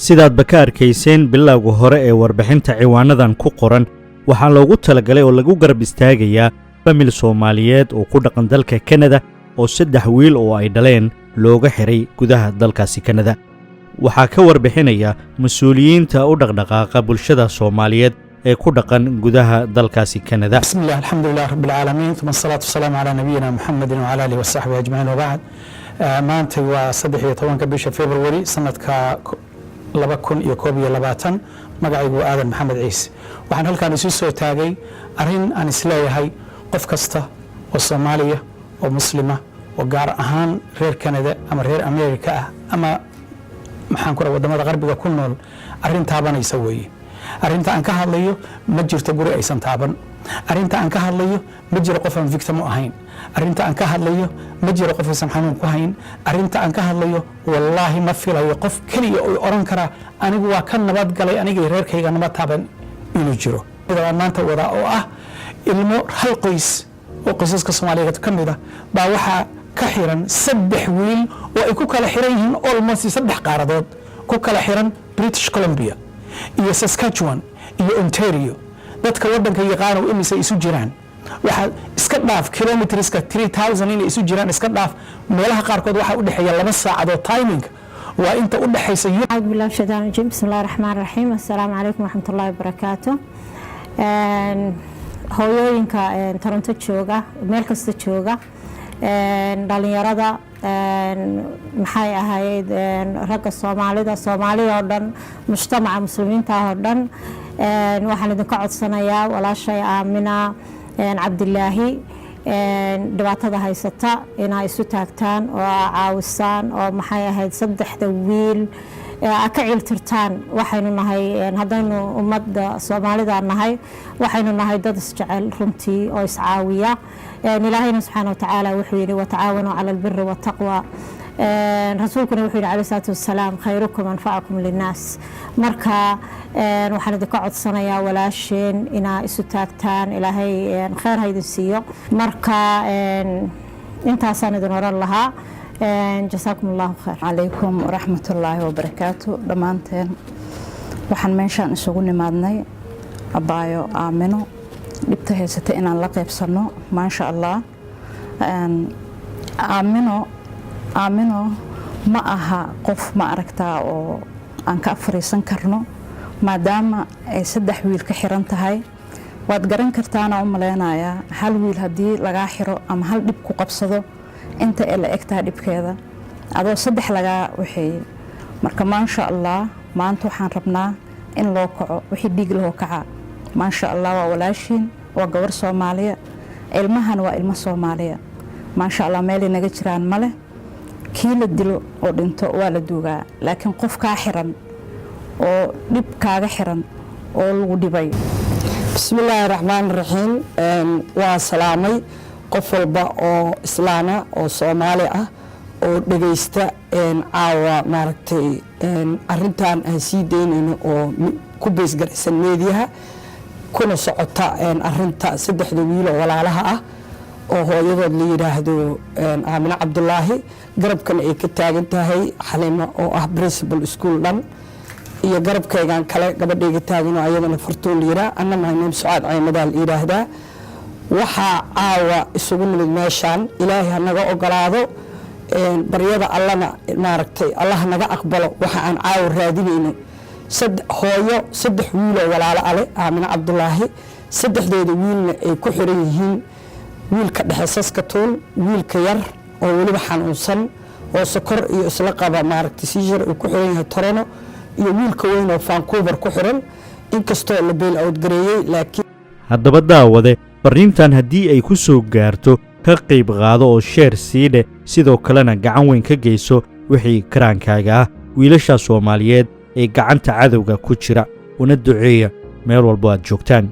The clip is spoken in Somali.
sidaadba ka arkayseen bilowga hore ee warbixinta ciwaanadan ku qoran waxaa loogu talagalay oo lagu garab istaagayaa famil Soomaaliyeed oo ku dhaqan dalka Canada oo 3 wiil oo ay dhaleen looga xiray gudaha dalkaasi Canada. waxaa ka warbixinaya mas'uuliyiinta u dhaqdhaqaaqa bulshada Soomaaliyeed ee ku dhaqan gudaha dalkaasi Canada. Bismillah, alhamdulillah rabbil alamin, thumma salatu wassalamu ala nabiyyina Muhammadin wa ala alihi wa sahbihi ajma'in wa ba'd. maanta waa 13 bisha February sanadka 2021. magacaygu Aadan Maxamed Ciise. waxaan halkaan isu soo taagay arrin aan isleeyahay qof kasta oo Soomaaliya oo muslima oo gaar ahaan reer Canada ama reer America ah ama maxaan ku rawa wadamada qarbiga ku nool arrin taabanaysa weeye. arrinta aan ka hadlayo ma jirto guri aysan taaban. arrinta aan ka hadlayo ma jiro qof aan victim u ahayn. arrinta aan ka hadlayo ma jiro qof aysan xanuun ku hayn. arrinta aan ka hadlayo wallaahi ma filayo qof kaliya oo oran kara anigu waa ka nabad galay aniga reerkayga nabad taaban inuu jiro. maanta wada oo ah ilmo hal qoys oo qoysaska Soomaaliyeed ka mid ah baa waxa ka xiran 3 wiil oo ay ku kala xiran yihiin almost 3 qaaradood ku kala xiran British Columbia iyo Saskatchewan iyo Ontario. dadka wadanka yaqaan oo imise isu jiraan waxa iska dhaaf kilometerska 3000 inay isu jiraan iska dhaaf meelaha qaarkood waxa u dhaxeeya 2 saacadood timing waa inta u dhaxaysa. Bismillahir Rahmanir Rahim. Assalamu alaykum wa rahmatullahi wa barakatuh. hooyooyinka Toronto jooga meel kasta jooga dhalinyarada maxay ahayd ragga Soomaalida oo dhan mujtamaca muslimiinta oo dhan waxaan idin ka codsanayaa walaashay Aamina Cabdillaahi dhibaatada haysata inay isu taagtaan oo caawisaan oo maxay ahayd 3 wiil ka ciltirtaan. waxaynu nahay hadaynu ummadda Soomaalida nahay waxaynu nahay dad isjecel runtii oo iscaawiya. ilaahayna subxaanahu wa ta'aala wuxuu yiri wa tacaawanu 'ala al-birri wa taqwa. rasuulkuna wuxuu yiri alayhi salaatu wassalaam khayrukum anfa'ukum lin-nas. marka waxaan idin ka codsanayaa walaasheen inaa isu taagtaan ilaahay khayr ha idin siiyo. marka intaasaan idin oran lahaa. جزاكم الله خير. عليكم ورحمة الله وبركاته. دمانتين waxaan meeshaan isugu nimaadnay abaayo Aamino dhibta haysata inaan la qaybsano ma sha Allah. Aamino ma aha qof ma aragtaa oo aan ka fariisan karno maadaama ay 3 wiil ka xiran tahay. waad garan kartaana u maleynayaa hal wiil hadii laga xiro ama hal dhib ku qabsado inta ila egtaa dhibkeeda adoo 3 laga wixii. marka ma sha Allah maanta waxaan rabnaa in loo kaco wixii dhig loo kaca. ma sha Allah waa walaashin waa gabar Soomaaliya ilmahan waa ilmo Soomaaliya. ma sha Allah meel inaga jiraan male kii la dilo oo dhinto waa la duugaa laakiin qof ka xiran oo dhib kaaga xiran oo lagu dhibay. Bismillahir Rahmanir Rahim. waa salaamay qof walba oo islaana oo Soomaali ah oo dhageysta caawa maaragtay arrintan aan sii deynayno oo ku bees garaysan meediyaha kuna socota arrinta 3 wiil oo walaalaha ah oo hooyadood la yiraahdo Aamina Cabdillaahi garabkan ay ka taagan tahay Xalimo oo ah principal school dhan iyo garabkaygan kale gabadhayga taagan oo ayadana Fartuun liira anna maayeen Sucaad Caymadaal yiraahdaa. waxaa caawa isugu nimid meeshaan ilaahay naga ogolaado baryada allana maaragtay Allah naga aqbalo waxa aan caawa raadinayno. hooyo 3 wiil oo walaalo ale Aamina Cabdillaahi 3deeda wiilna ay ku xiran yihiin. wiilka dhexe Saskatoon wiilka yar oo waliba xanuunsan oo sokor iyo isla qaba maaragtay sijar uu ku xiran yahay Toronto iyo wiilka weyn oo Vancouver ku xiran inkastoo la beel out gareeyay laakiin haddaba daawade fariintan haddii ay ku soo gaarto ka qayb qaado oo share siide sidoo kalena gacan weyn ka geyso wixii karaankaaga ah wiilasha Soomaaliyeed ee gacanta cadawga ku jira una duceeya meel walba aad joogtaan.